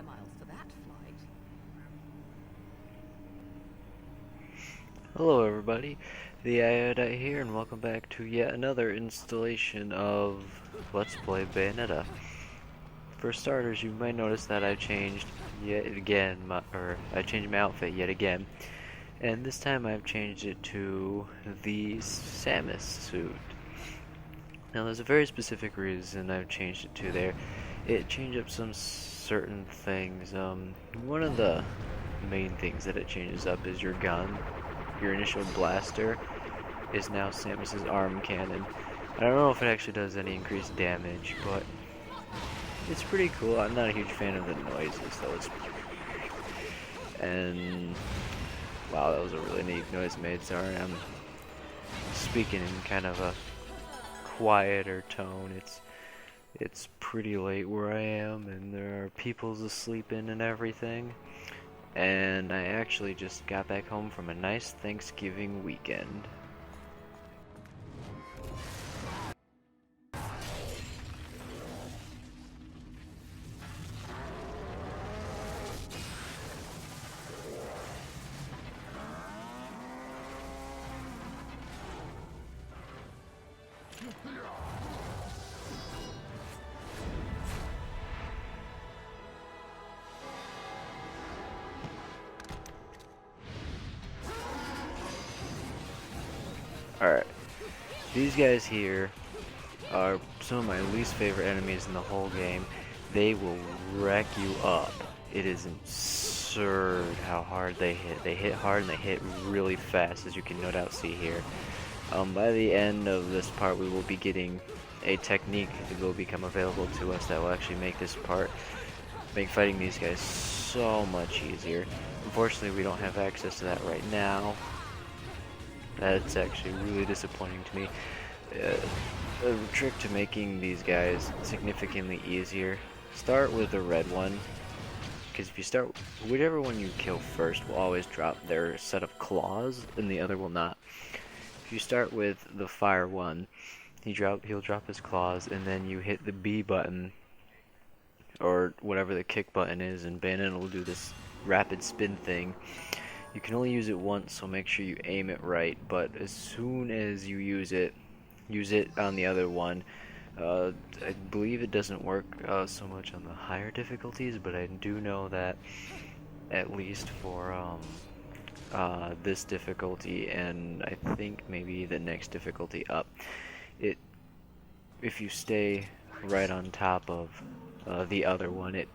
square miles for that flight. Hello everybody, the Bayonetta here, and welcome back to yet another installation of Let's Play Bayonetta. For starters, you might notice that I changed yet again, I changed my outfit yet again, and this time I've changed it to the Samus suit. Now there's a very specific reason I've changed it to there. It changed up some certain things. One of the main things that it changes up is your gun. Your initial blaster is now Samus's arm cannon. I don't know if it actually does any increased damage, but it's pretty cool. I'm not a huge fan of the noises though. And wow, that was a really neat noise made. Sorry, I'm speaking in kind of a quieter tone. It's pretty late where I am, and there are people asleep in and everything. And I actually just got back home from a nice Thanksgiving weekend. Alright, these guys here are some of my least favorite enemies in the whole game. They will wreck you up. It is absurd how hard they hit. They hit hard and they hit really fast, as you can no doubt see here. By the end of this part, we will be getting a technique that will become available to us that will actually make fighting these guys so much easier. Unfortunately, we don't have access to that right now. That's actually really disappointing to me. A trick to making these guys significantly easier, start with the red one, because if you start, whichever one you kill first will always drop their set of claws, and the other will not. If you start with the fire one, he'll drop his claws, and then you hit the B button, or whatever the kick button is, and Bayonetta will do this rapid spin thing. You can only use it once, so make sure you aim it right, but as soon as you use it on the other one. I believe it doesn't work so much on the higher difficulties, but I do know that at least for this difficulty, and I think maybe the next difficulty up, if you stay right on top of the other one, it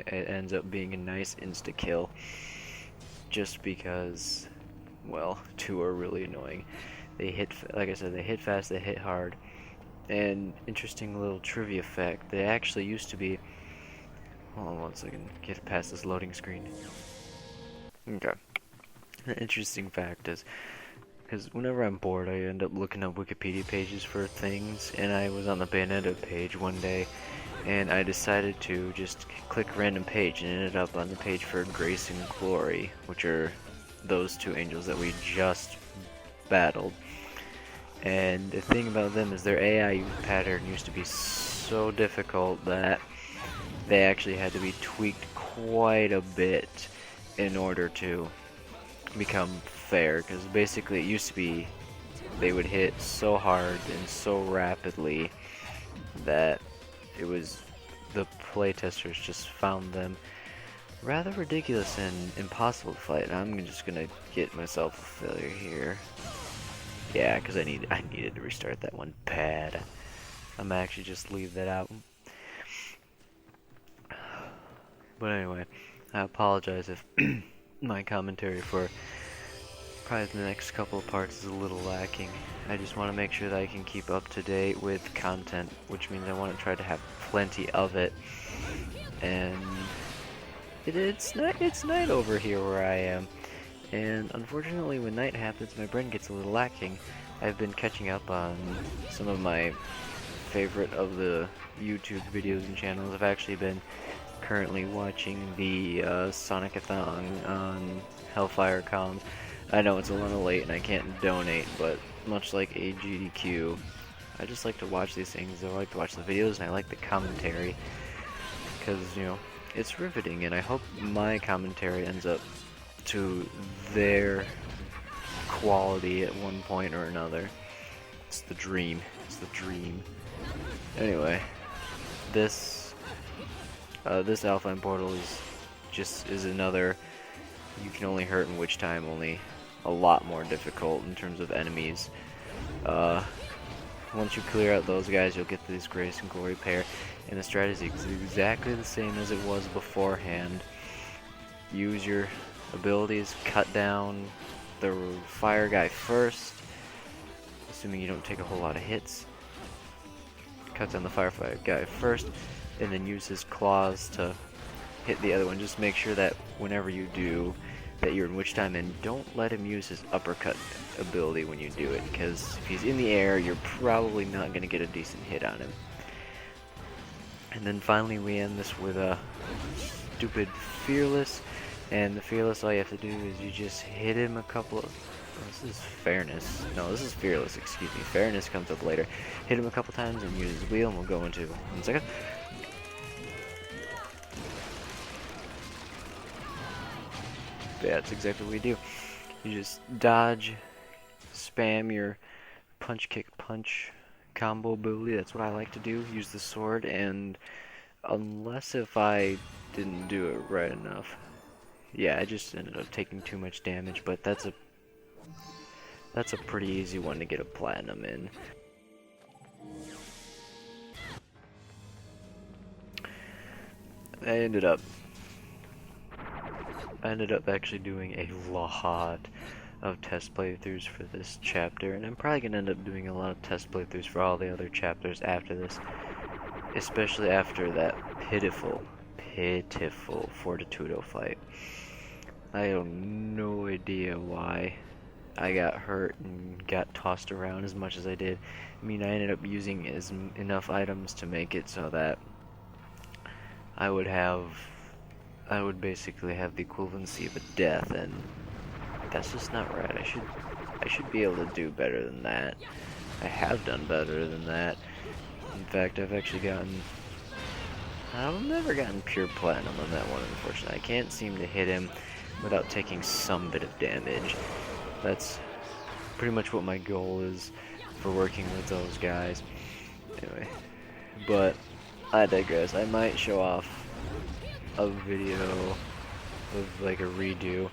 ends up being a nice insta kill. Just because, well, two are really annoying. They hit, like I said, they hit fast, they hit hard. And interesting little trivia fact, they actually used to be, hold on one second, get past this loading screen. Okay. An interesting fact is, because whenever I'm bored, I end up looking up Wikipedia pages for things, and I was on the Bayonetta page one day, and I decided to just click random page, and ended up on the page for Grace and Glory, which are those two angels that we just battled. And the thing about them is their AI pattern used to be so difficult that they actually had to be tweaked quite a bit in order to become fair, because basically it used to be they would hit so hard and so rapidly that it was the playtesters just found them rather ridiculous and impossible to fight. And I'm just gonna get myself a failure here. Yeah, because I needed to restart that one bad. I'm actually just leave that out. But anyway, I apologize if my commentary for probably the next couple of parts is a little lacking. I just want to make sure that I can keep up to date with content, which means I want to try to have plenty of it. And it's night over here where I am. And unfortunately, when night happens, my brain gets a little lacking. I've been catching up on some of my favorite of the YouTube videos and channels. I've actually been currently watching the Sonic-a-thon on Hellfire Comms. I know it's a little late and I can't donate, but much like AGDQ, I just like to watch these things. I like to watch the videos and I like the commentary, because, you know, it's riveting, and I hope my commentary ends up to their quality at one point or another. It's the dream. It's the dream. Anyway, this Alpine portal is another. You can only hurt in which time, only a lot more difficult in terms of enemies. Once you clear out those guys, you'll get this Grace and Glory pair, and the strategy is exactly the same as it was beforehand. Use your abilities, cut down the fire guy first, assuming you don't take a whole lot of hits. Cut down the firefighter guy first, and then use his claws to hit the other one. Just make sure that whenever you do, that you're in which time, and don't let him use his uppercut ability when you do it, because if he's in the air, you're probably not going to get a decent hit on him. And then finally we end this with a stupid Fearless, and the Fearless, all you have to do is you just hit him a couple of... Oh, this is Fairness. No, this is Fearless, excuse me. Fairness comes up later. Hit him a couple times and use his wheel, and we'll go into 1 second. Yeah, that's exactly what we do. You just dodge, spam your punch, kick, punch combo ability. That's what I like to do. Use the sword, and unless if I didn't do it right enough. Yeah, I just ended up taking too much damage, but that's a pretty easy one to get a platinum in. I ended up actually doing a lot of test playthroughs for this chapter, and I'm probably going to end up doing a lot of test playthroughs for all the other chapters after this, especially after that pitiful Fortitudo fight. I have no idea why I got hurt and got tossed around as much as I did. I mean, I ended up using enough items to make it so that I would basically have the equivalency of a death, and that's just not right. I should be able to do better than that. I have done better than that. In fact, I've never gotten pure platinum on that one, unfortunately. I can't seem to hit him without taking some bit of damage. That's pretty much what my goal is for working with those guys. Anyway, but I digress. I might show off a video of like a redo.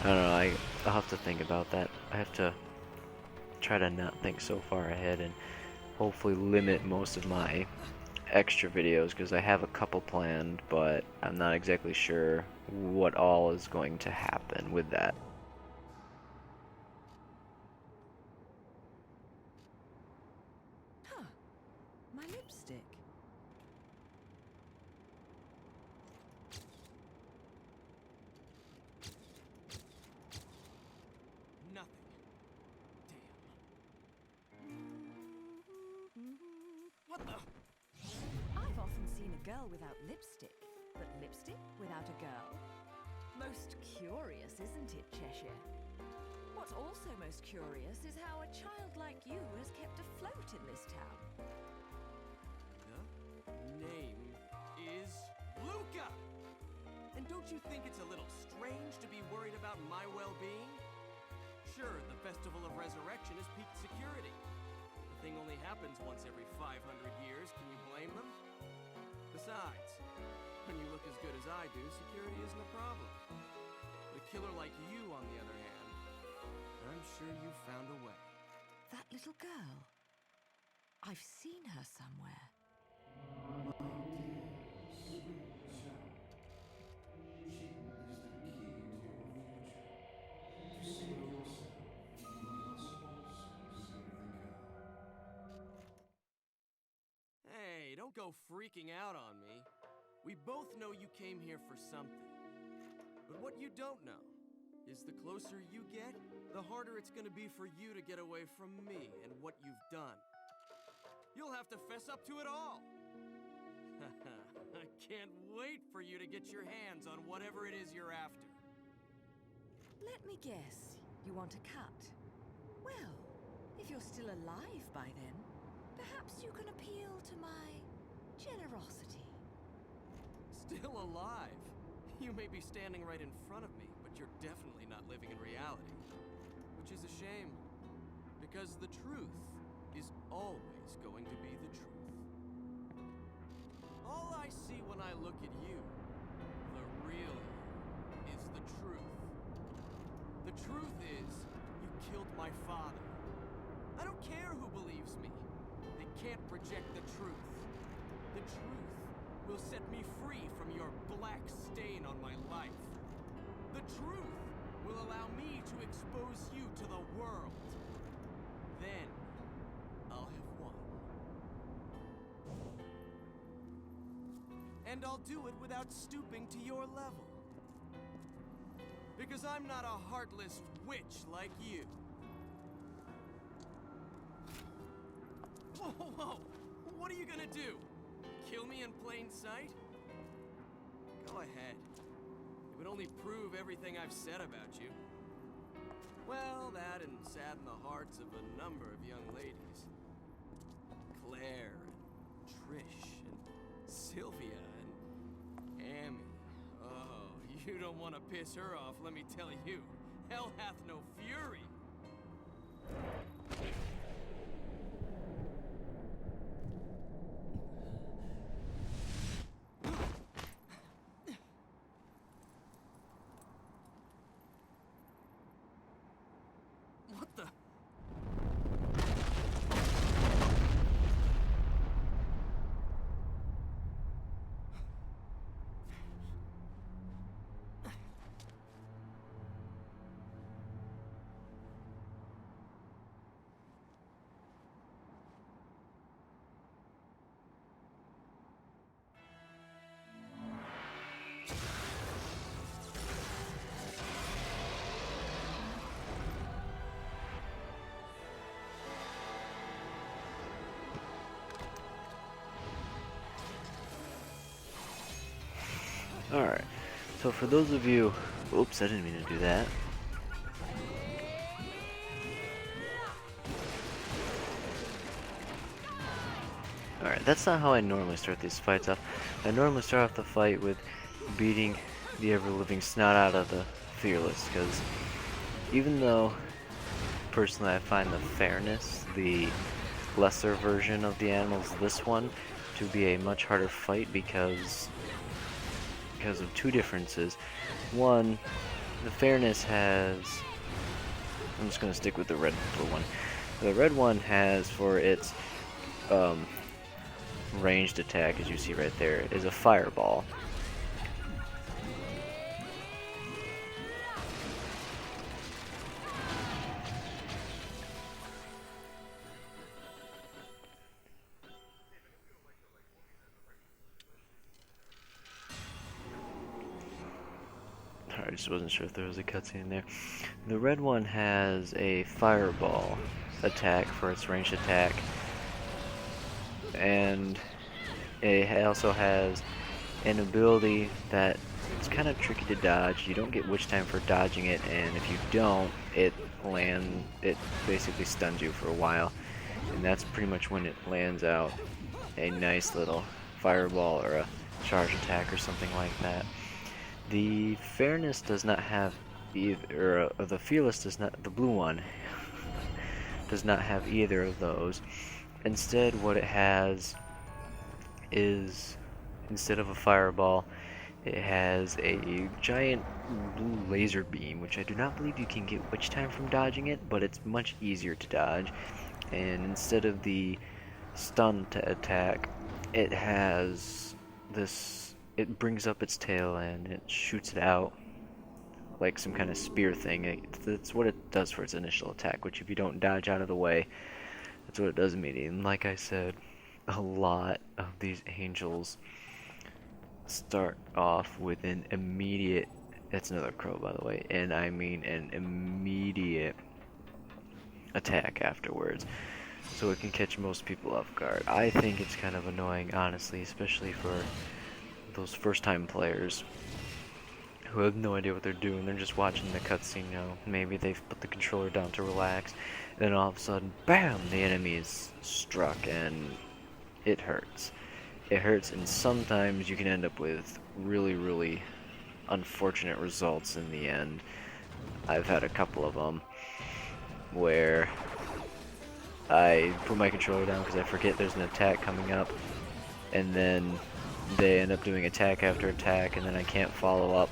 I don't know, I'll have to think about that. I have to try to not think so far ahead and hopefully limit most of my extra videos, because I have a couple planned, but I'm not exactly sure what all is going to happen with that. Huh. My lipstick. Nothing. Damn. What the? I've often seen a girl without lipstick, but lipstick without a girl? Most curious, isn't it, Cheshire? What's also most curious is how a child like you has kept afloat in this town. The name is Luca! And don't you think it's a little strange to be worried about my well-being? Sure, the Festival of Resurrection is peak security. The thing only happens once every 500 years, can you blame them? Besides, when you look as good as I do, security isn't a problem. But a killer like you, on the other hand, I'm sure you found a way. That little girl. I've seen her somewhere. Hey, don't go freaking out on me. We both know you came here for something. But what you don't know is the closer you get, the harder it's gonna be for you to get away from me and what you've done. You'll have to fess up to it all. I can't wait for you to get your hands on whatever it is you're after. Let me guess. You want a cut? Well, if you're still alive by then, perhaps you can appeal to my generosity. still alive. You may be standing right in front of me, but you're definitely not living in reality. Which is a shame, because the truth is always going to be the truth. All I see when I look at you, the real you, is the truth. The truth is, you killed my father. I don't care who believes me. They can't project the truth. The truth will set me free from your black stain on my life. The truth will allow me to expose you to the world. Then, I'll have won. And I'll do it without stooping to your level. Because I'm not a heartless witch like you. Whoa, whoa! What are you gonna do? Kill me in plain sight? Go ahead. It would only prove everything I've said about you. Well, that and sadden the hearts of a number of young ladies. Claire, and Trish, and Sylvia, and Amy. Oh, you don't want to piss her off, let me tell you. Hell hath no fury. What the? Alright, so for those of you... Oops, I didn't mean to do that. Alright, that's not how I normally start these fights off. I normally start off the fight with beating the ever-living snot out of the Fearless, because even though, personally, I find the Fairness, the lesser version of the animals, this one, to be a much harder fight because of two differences. One, the Fairness has... I'm just going to stick with the red one. The red one has, for its ranged attack, as you see right there, is a fireball. I just wasn't sure if there was a cutscene there. The red one has a fireball attack for its ranged attack, and it also has an ability that it's kind of tricky to dodge. You don't get witch time for dodging it, and if you don't, it basically stuns you for a while, and that's pretty much when it lands out a nice little fireball or a charge attack or something like that. The Fairness does not have either, or the Fearless does not, the blue one does not have either of those. Instead, what it has is, instead of a fireball, it has a giant blue laser beam, which I do not believe you can get witch time from dodging it, but it's much easier to dodge. And instead of the stun attack, it has this, it brings up its tail and it shoots it out like some kind of spear thing. That's what it does for its initial attack, which if you don't dodge out of the way, that's what it does immediately. And like I said, a lot of these angels start off with an immediate, that's another crow by the way, and I mean an immediate attack afterwards. So it can catch most people off guard. I think it's kind of annoying, honestly, especially for those first-time players who have no idea what they're doing. They're just watching the cutscene, you know. Maybe they've put the controller down to relax, and then all of a sudden, BAM! The enemy is struck, and it hurts. it hurts, and sometimes you can end up with really, really unfortunate results in the end. I've had a couple of them where I put my controller down because I forget there's an attack coming up, and then they end up doing attack after attack, and then I can't follow up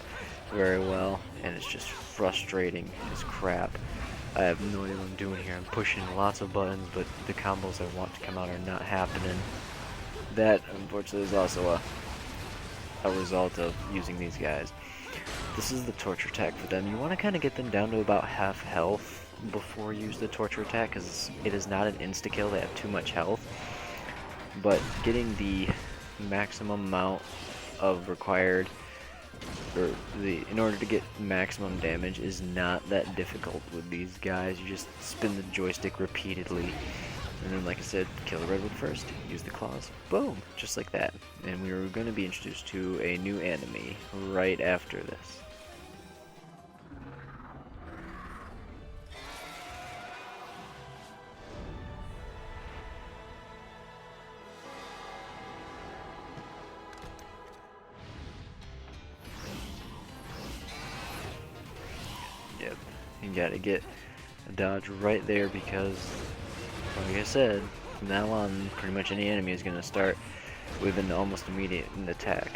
very well, and it's just frustrating as crap. I have no idea what I'm doing here. I'm pushing lots of buttons, but the combos I want to come out are not happening. That, unfortunately, is also a result of using these guys. This is the torture attack for them. You want to kind of get them down to about half health before you use the torture attack, because it is not an insta-kill. They have too much health. But getting the maximum amount of required, in order to get maximum damage, is not that difficult with these guys. You just spin the joystick repeatedly, and then, like I said, kill the redwood first, use the claws, boom, just like that. And we are going to be introduced to a new enemy right after this. Yep, you gotta get a dodge right there because, like I said, from now on, pretty much any enemy is gonna start with an almost immediate attack.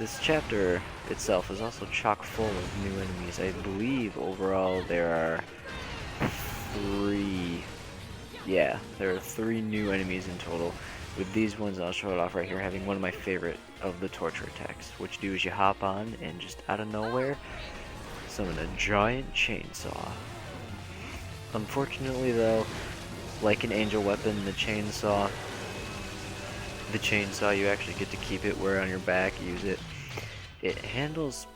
This chapter itself is also chock full of new enemies. I believe overall there are there are 3 new enemies in total. With these ones, I'll show it off right here, having one of my favorite of the torture attacks. What you do is you hop on and just out of nowhere summon a giant chainsaw. Unfortunately though, like an angel weapon, the chainsaw you actually get to keep it, wear it on your back, use it. It handles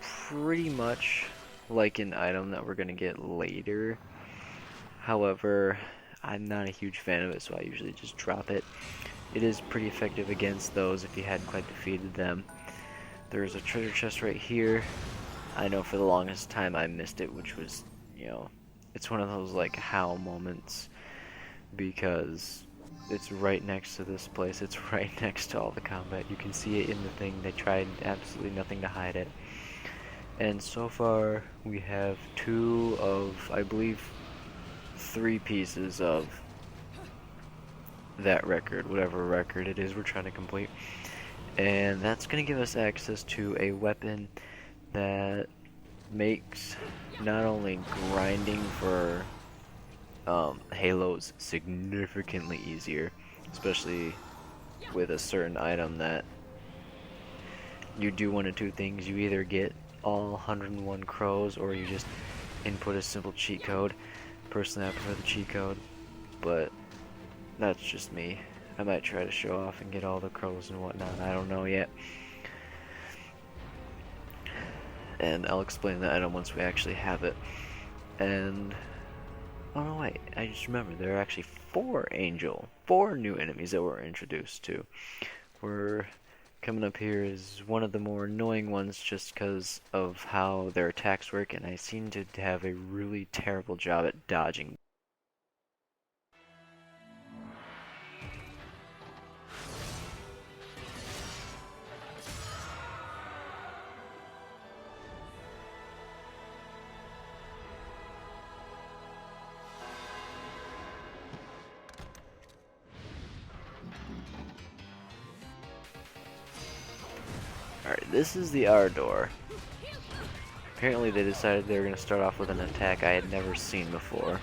pretty much like an item that we're gonna get later. However, I'm not a huge fan of it, so I usually just drop it. It is pretty effective against those if you hadn't quite defeated them. There's a treasure chest right here. I know for the longest time I missed it, which was, it's one of those like how moments, because it's right next to this place. It's right next to all the combat. You can see it in the thing. They tried absolutely nothing to hide it. And so far we have 2 of, I believe, 3 pieces of that record, whatever record it is we're trying to complete. And that's going to give us access to a weapon that makes not only grinding for halos significantly easier, especially with a certain item that you do one of 2 things. You either get all 101 crows, or you just input a simple cheat code. Personally, I prefer the cheat code, but that's just me. I might try to show off and get all the crows and whatnot. I don't know yet. And I'll explain the item once we actually have it. And oh no, wait, I just remembered there are actually 4 new enemies that we're introduced to. We're coming up here is one of the more annoying ones just because of how their attacks work, and I seem to have a really terrible job at dodging. Alright, this is the R door. Apparently they decided they were going to start off with an attack I had never seen before.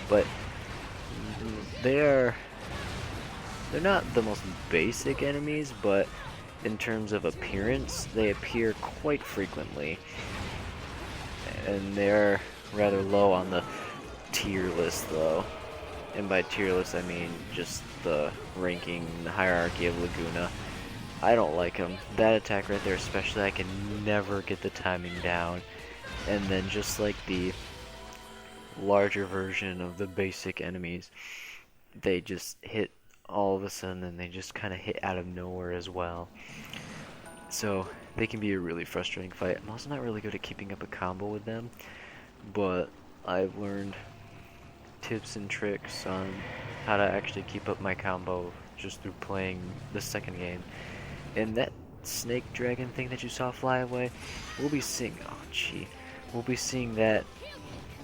But they're not the most basic enemies, but in terms of appearance, they appear quite frequently. And they're rather low on the tier list though. And by tier list I mean just the ranking, the hierarchy of Laguna. I don't like him. That attack right there especially, I can never get the timing down. And then just like the larger version of the basic enemies, they just hit all of a sudden, and they just kind of hit out of nowhere as well. So they can be a really frustrating fight. I'm also not really good at keeping up a combo with them, but I've learned tips and tricks on how to actually keep up my combo just through playing the second game. And that snake dragon thing that you saw fly away, we'll be seeing, oh gee, we'll be seeing that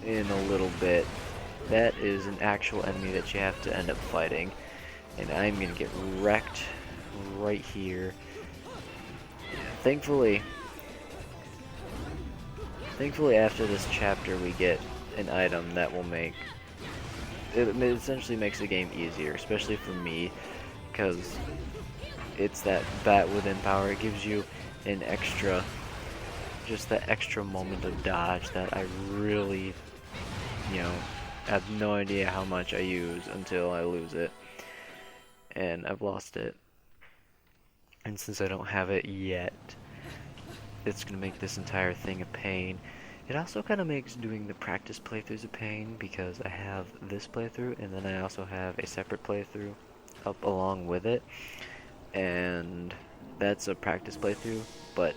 in a little bit. That is an actual enemy that you have to end up fighting. And I'm gonna get wrecked right here. Thankfully after this chapter we get an item that will make it essentially makes the game easier, especially for me, because it's that bat within power. It gives you an extra, just that extra moment of dodge that I really, you know, have no idea how much I use until I lose it. And I've lost it. And since I don't have it yet, it's going to make this entire thing a pain. It also kind of makes doing the practice playthroughs a pain, because I have this playthrough and then I also have a separate playthrough up along with it. And that's a practice playthrough, but